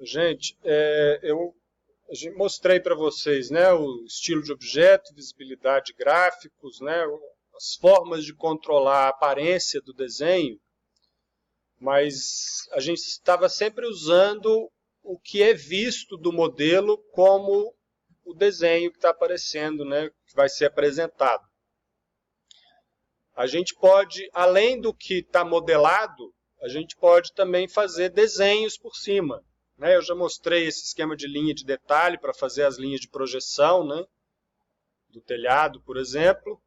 Gente, eu mostrei para vocês, né, o estilo de objeto, visibilidade de gráficos, né, as formas de controlar a aparência do desenho, mas a gente estava sempre usando o que é visto do modelo como o desenho que está aparecendo, né, que vai ser apresentado. A gente pode, além do que está modelado, a gente pode também fazer desenhos por cima. Né? Eu já mostrei esse esquema de linha de detalhe para fazer as linhas de projeção, né? Do telhado, por exemplo.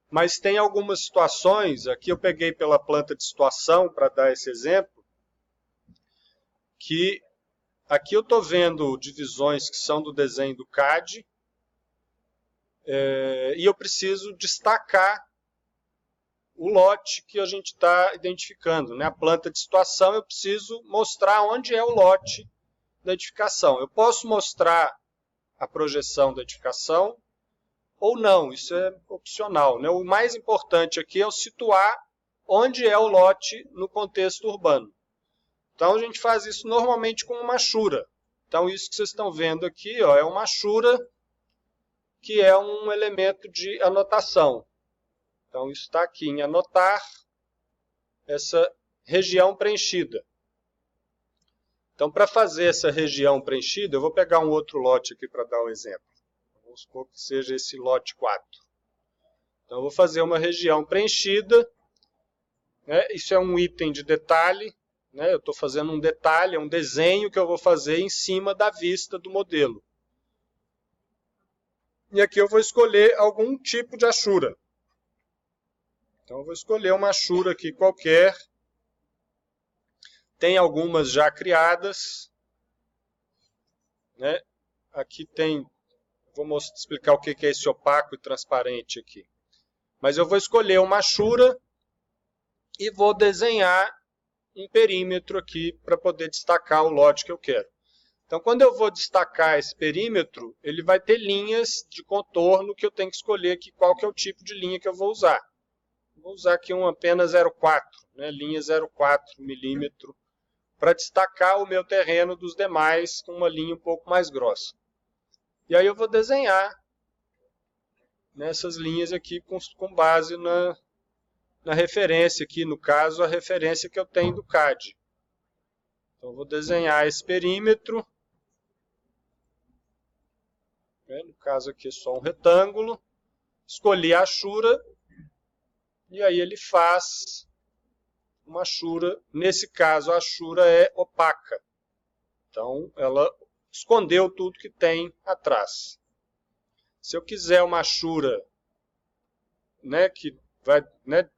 Mas tem algumas situações, aqui eu peguei pela planta de situação para dar esse exemplo, que aqui eu estou vendo divisões que são do desenho do CAD, e eu preciso destacar o lote que a gente está identificando. Né? A planta de situação, eu preciso mostrar onde é o lote da edificação. Eu posso mostrar a projeção da edificação ou não, isso é opcional. Né? O mais importante aqui é o situar onde é o lote no contexto urbano. Então a gente faz isso normalmente com uma machura. Então isso que vocês estão vendo aqui ó, é uma machura que é um elemento de anotação. Então, isso está aqui em anotar essa região preenchida. Então, para fazer essa região preenchida, eu vou pegar um outro lote aqui para dar um exemplo. Vamos supor que seja esse lote 4. Então, eu vou fazer uma região preenchida. Né? Isso é um item de detalhe. Né? Eu estou fazendo um detalhe, é um desenho que eu vou fazer em cima da vista do modelo. E aqui eu vou escolher algum tipo de achura. Então, eu vou escolher uma achura aqui qualquer. Tem algumas já criadas. Né? Aqui tem... Vou explicar o que é esse opaco e transparente aqui. Mas eu vou escolher uma achura e vou desenhar um perímetro aqui para poder destacar o lote que eu quero. Então, quando eu vou destacar esse perímetro, ele vai ter linhas de contorno que eu tenho que escolher aqui qual que é o tipo de linha que eu vou usar. Vou usar aqui uma apenas 0,4, né, linha 0,4 milímetro, para destacar o meu terreno dos demais com uma linha um pouco mais grossa. E aí eu vou desenhar nessas linhas aqui com base na referência aqui, no caso, a referência que eu tenho do CAD. Então eu vou desenhar esse perímetro. No caso aqui é só um retângulo. Escolhi a achura. E aí ele faz uma achura. Nesse caso, a achura é opaca. Então, ela escondeu tudo que tem atrás. Se eu quiser uma achura, né, que vai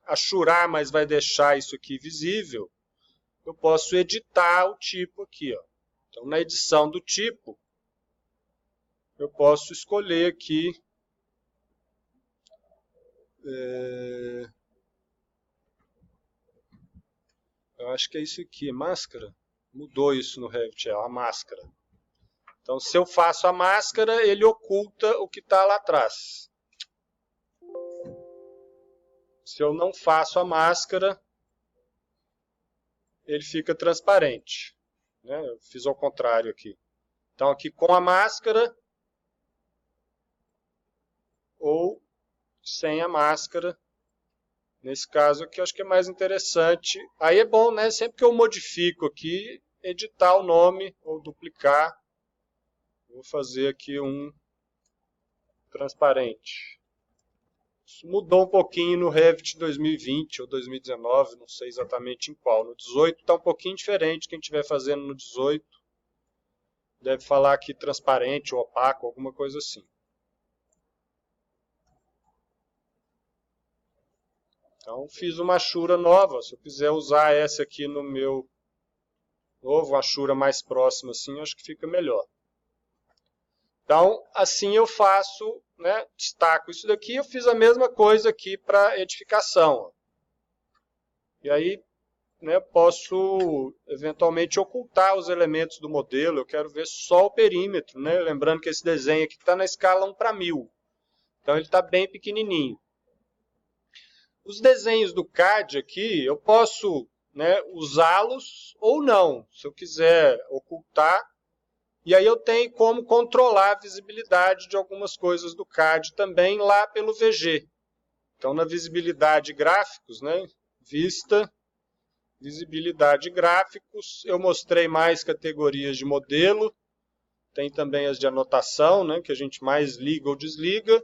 achurar, mas vai deixar isso aqui visível, eu posso editar o tipo aqui. Ó. Então, na edição do tipo, eu posso escolher aqui... Eu acho que é isso aqui, máscara. Mudou isso no Revit, a máscara. Então, se eu faço a máscara, ele oculta o que está lá atrás. Se eu não faço a máscara, ele fica transparente. Né? Eu fiz ao contrário aqui. Então, aqui com a máscara ou sem a máscara. Nesse caso aqui, eu acho que é mais interessante. Aí é bom, né? Sempre que eu modifico aqui, editar o nome ou duplicar. Vou fazer aqui um transparente. Isso mudou um pouquinho no Revit 2020 ou 2019, não sei exatamente em qual. No 18 está um pouquinho diferente, quem estiver fazendo no 18 deve falar aqui transparente ou opaco, alguma coisa assim. Então, fiz uma achura nova. Se eu quiser usar essa aqui no meu novo, uma achura mais próxima assim, acho que fica melhor. Então, assim eu faço, né, destaco isso daqui. Eu fiz a mesma coisa aqui para edificação. E aí, né, posso eventualmente ocultar os elementos do modelo. Eu quero ver só o perímetro. Né? Lembrando que esse desenho aqui está na escala 1:1000. Então, ele está bem pequenininho. Os desenhos do CAD aqui, eu posso né, usá-los ou não, se eu quiser ocultar. E aí eu tenho como controlar a visibilidade de algumas coisas do CAD também lá pelo VG. Então, na visibilidade gráficos, né, vista, visibilidade gráficos, eu mostrei mais categorias de modelo, tem também as de anotação, né, que a gente mais liga ou desliga,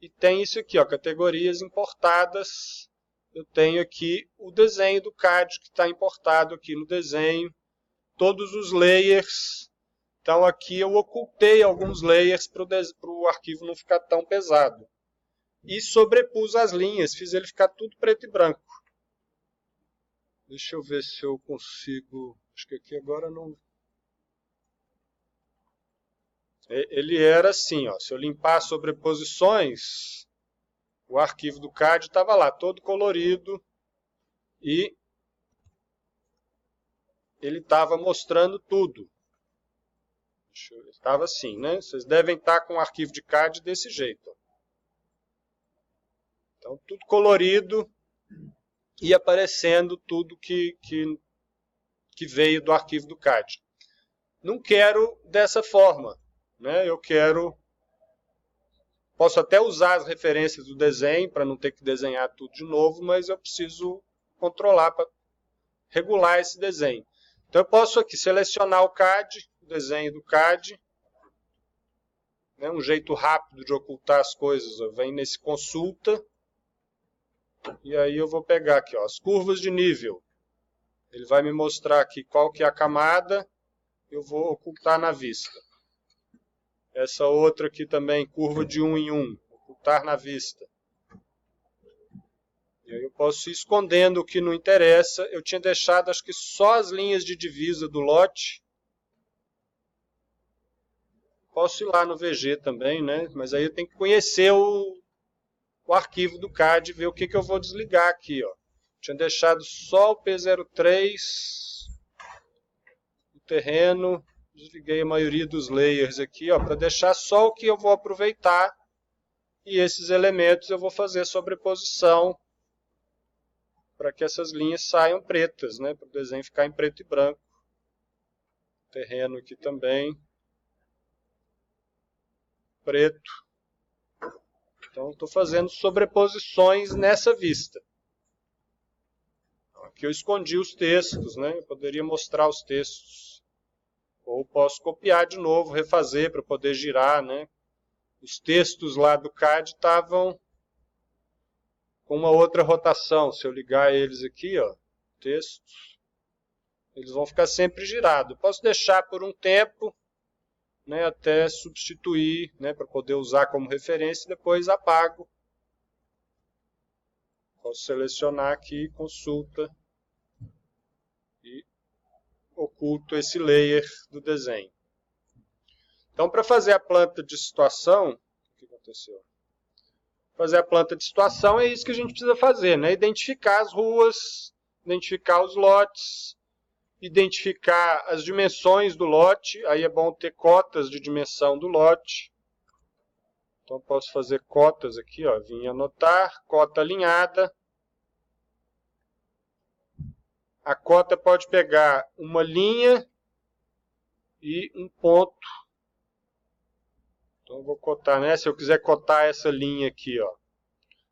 e tem isso aqui, ó, categorias importadas. Eu tenho aqui o desenho do CAD que está importado aqui no desenho, todos os layers. Então aqui eu ocultei alguns layers para o arquivo não ficar tão pesado. E sobrepus as linhas, fiz ele ficar tudo preto e branco. Deixa eu ver se eu consigo... Acho que aqui agora não... Ele era assim, ó, se eu limpar as sobreposições, o arquivo do CAD estava lá, todo colorido, e ele estava mostrando tudo. Estava assim, né? Vocês devem estar com o arquivo de CAD desse jeito. Ó. Então, tudo colorido e aparecendo tudo que veio do arquivo do CAD. Não quero dessa forma, né? Eu quero... Posso até usar as referências do desenho para não ter que desenhar tudo de novo, mas eu preciso controlar para regular esse desenho. Então eu posso aqui selecionar o CAD, o desenho do CAD. Né? Um jeito rápido de ocultar as coisas, ó, vem nesse consulta. E aí eu vou pegar aqui, ó, as curvas de nível. Ele vai me mostrar aqui qual que é a camada. Eu vou ocultar na vista. Essa outra aqui também, curva de 1 em 1. Ocultar na vista. E aí eu posso ir escondendo o que não interessa. Eu tinha deixado, acho que só as linhas de divisa do lote. Posso ir lá no VG também, né? Mas aí eu tenho que conhecer o arquivo do CAD e ver o que eu vou desligar aqui, ó. Tinha deixado só o P03, o terreno, desliguei a maioria dos layers aqui, ó, para deixar só o que eu vou aproveitar. E esses elementos eu vou fazer sobreposição para que essas linhas saiam pretas, né? Para o desenho ficar em preto e branco. Terreno aqui também. Preto. Então, estou fazendo sobreposições nessa vista. Aqui eu escondi os textos, né? Eu poderia mostrar os textos. Ou posso copiar de novo, refazer para poder girar, né? Os textos lá do CAD estavam com uma outra rotação. Se eu ligar eles aqui, ó, textos, eles vão ficar sempre girados. Posso deixar por um tempo, né, até substituir, né, para poder usar como referência e depois apago. Posso selecionar aqui, consulta e oculto esse layer do desenho. Então, para fazer a planta de situação, o que aconteceu? Fazer a planta de situação é isso que a gente precisa fazer, né? Identificar as ruas, identificar os lotes, identificar as dimensões do lote. Aí é bom ter cotas de dimensão do lote. Então, posso fazer cotas aqui, ó, vim anotar, cota alinhada. A cota pode pegar uma linha e um ponto. Então, eu vou cotar, né? Se eu quiser cotar essa linha aqui, ó,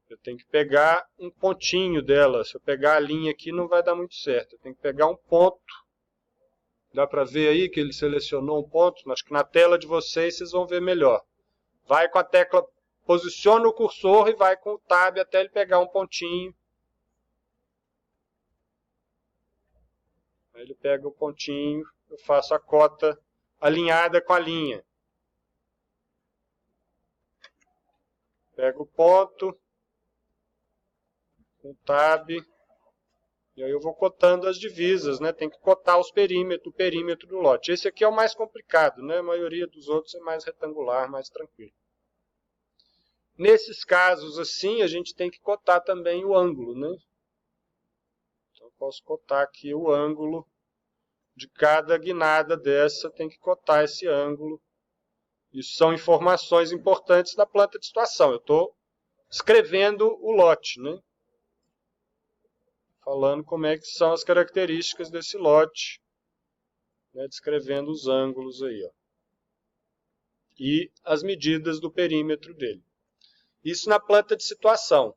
eu tenho que pegar um pontinho dela. Se eu pegar a linha aqui, não vai dar muito certo. Eu tenho que pegar um ponto. Dá para ver aí que ele selecionou um ponto? Acho que na tela de vocês vão ver melhor. Vai com a tecla, posiciona o cursor e vai com o Tab até ele pegar um pontinho. Aí ele pega o pontinho, eu faço a cota alinhada com a linha. Pego o ponto, com o Tab, e aí eu vou cotando as divisas, né? Tem que cotar o perímetro do lote. Esse aqui é o mais complicado, né? A maioria dos outros é mais retangular, mais tranquilo. Nesses casos assim, a gente tem que cotar também o ângulo, né? Então eu posso cotar aqui o ângulo de cada guinada dessa, tem que cotar esse ângulo. Isso são informações importantes da planta de situação. Eu estou escrevendo o lote, né? falando como é que são as características desse lote, né, descrevendo os ângulos aí, ó, e as medidas do perímetro dele. Isso na planta de situação.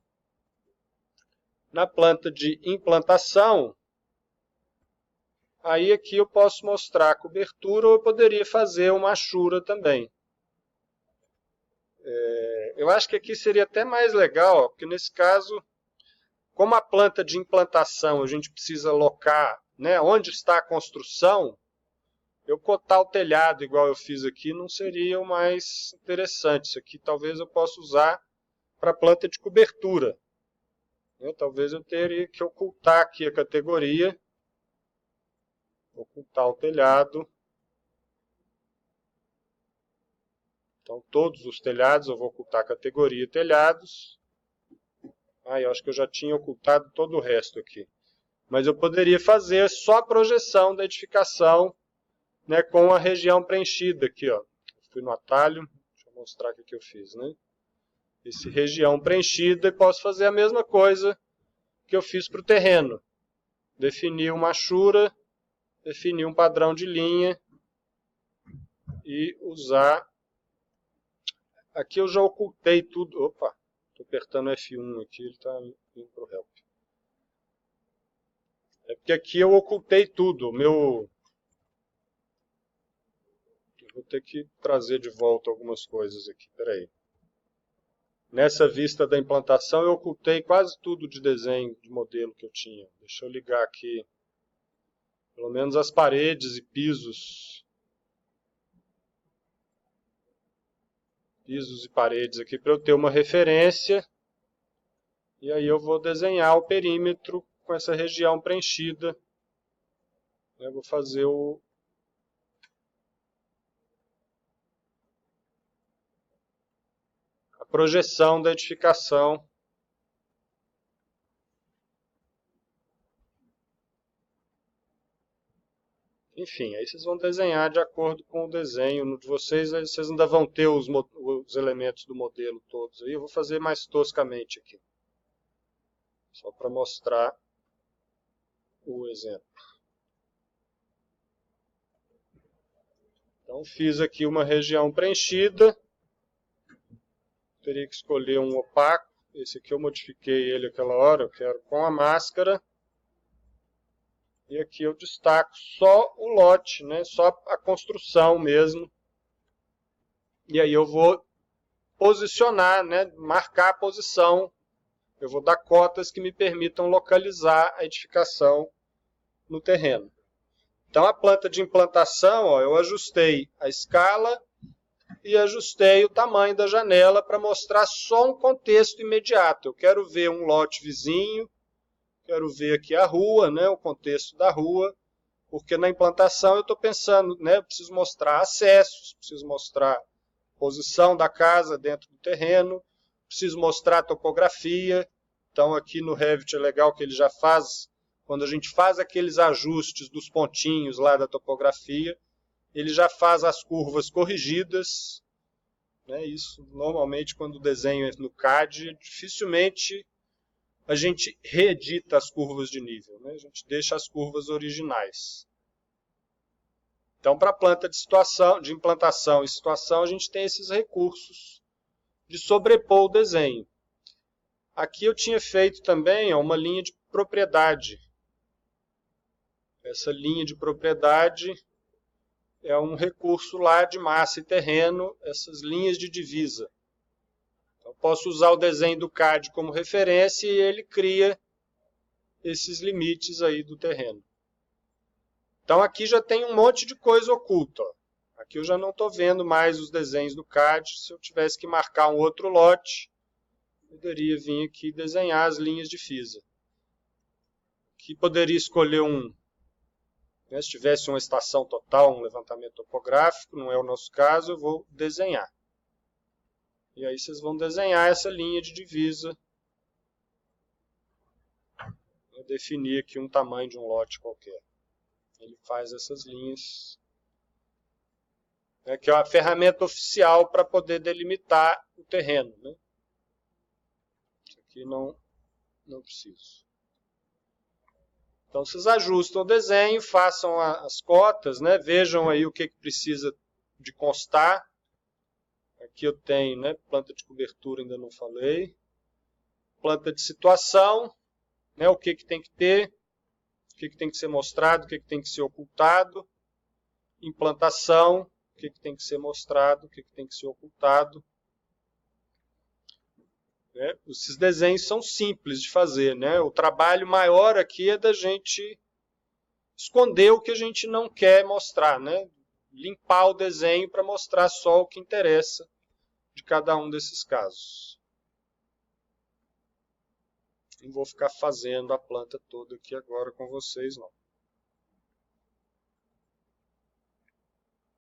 Na planta de implantação, aí aqui eu posso mostrar a cobertura ou eu poderia fazer uma achura também. Eu acho que aqui seria até mais legal, porque nesse caso, como a planta de implantação a gente precisa alocar, né, onde está a construção, eu cotar o telhado igual eu fiz aqui não seria o mais interessante. Isso aqui talvez eu possa usar para planta de cobertura. Talvez eu teria que ocultar aqui a categoria, ocultar o telhado. Então, todos os telhados, eu vou ocultar a categoria telhados. Eu acho que eu já tinha ocultado todo o resto aqui. Mas eu poderia fazer só a projeção da edificação, né, com a região preenchida aqui, ó. Fui no atalho, deixa eu mostrar o que eu fiz, né? Esse região preenchida, e posso fazer a mesma coisa que eu fiz para o terreno. Definir uma achura, definir um padrão de linha e usar. Aqui eu já ocultei tudo. Opa, estou apertando F1 aqui, ele está indo para o help. É porque aqui eu ocultei tudo. Eu vou ter que trazer de volta algumas coisas aqui. Espera aí. Nessa vista da implantação eu ocultei quase tudo de desenho de modelo que eu tinha. Deixa eu ligar aqui. Pelo menos as paredes e pisos. Pisos e paredes aqui para eu ter uma referência. E aí eu vou desenhar o perímetro com essa região preenchida. Eu vou fazer a projeção da edificação. Enfim, aí vocês vão desenhar de acordo com o desenho de vocês. Aí vocês ainda vão ter os elementos do modelo todos aí. Eu vou fazer mais toscamente aqui. Só para mostrar o exemplo. Então fiz aqui uma região preenchida. Teria que escolher um opaco. Esse aqui eu modifiquei ele aquela hora. Eu quero com a máscara. E aqui eu destaco só o lote, né? Só a construção mesmo. E aí eu vou posicionar, né? Marcar a posição. Eu vou dar cotas que me permitam localizar a edificação no terreno. Então a planta de implantação, ó, eu ajustei a escala e ajustei o tamanho da janela para mostrar só um contexto imediato. Eu quero ver um lote vizinho, quero ver aqui a rua, né, o contexto da rua, porque na implantação eu estou pensando, né, eu preciso mostrar acessos, preciso mostrar posição da casa dentro do terreno, preciso mostrar a topografia. Então aqui no Revit é legal que ele já faz, quando a gente faz aqueles ajustes dos pontinhos lá da topografia, ele já faz as curvas corrigidas. Né, isso normalmente quando o desenho é no CAD, dificilmente a gente reedita as curvas de nível, né? A gente deixa as curvas originais. Então, para a planta de implantação e situação, a gente tem esses recursos de sobrepor o desenho. Aqui eu tinha feito também uma linha de propriedade. Essa linha de propriedade é um recurso lá de massa e terreno, essas linhas de divisa. Eu posso usar o desenho do CAD como referência e ele cria esses limites aí do terreno. Então aqui já tem um monte de coisa oculta. Aqui eu já não estou vendo mais os desenhos do CAD. Se eu tivesse que marcar um outro lote, eu poderia vir aqui e desenhar as linhas de FISA. Aqui poderia escolher se tivesse uma estação total, um levantamento topográfico, não é o nosso caso, eu vou desenhar. E aí vocês vão desenhar essa linha de divisa. Vou definir aqui um tamanho de um lote qualquer. Ele faz essas linhas. Que é a ferramenta oficial para poder delimitar o terreno. Né? Isso aqui não preciso. Então, vocês ajustam o desenho, façam as cotas, né? Vejam aí o que precisa de constar. Aqui eu tenho, né? Planta de cobertura, ainda não falei. Planta de situação, né? O que tem que ter, o que tem que ser mostrado, o que tem que ser ocultado. Implantação, o que tem que ser mostrado, o que tem que ser ocultado. Né? Esses desenhos são simples de fazer, né? O trabalho maior aqui é da gente esconder o que a gente não quer mostrar, né? Limpar o desenho para mostrar só o que interessa de cada um desses casos. Não vou ficar fazendo a planta toda aqui agora com vocês, não.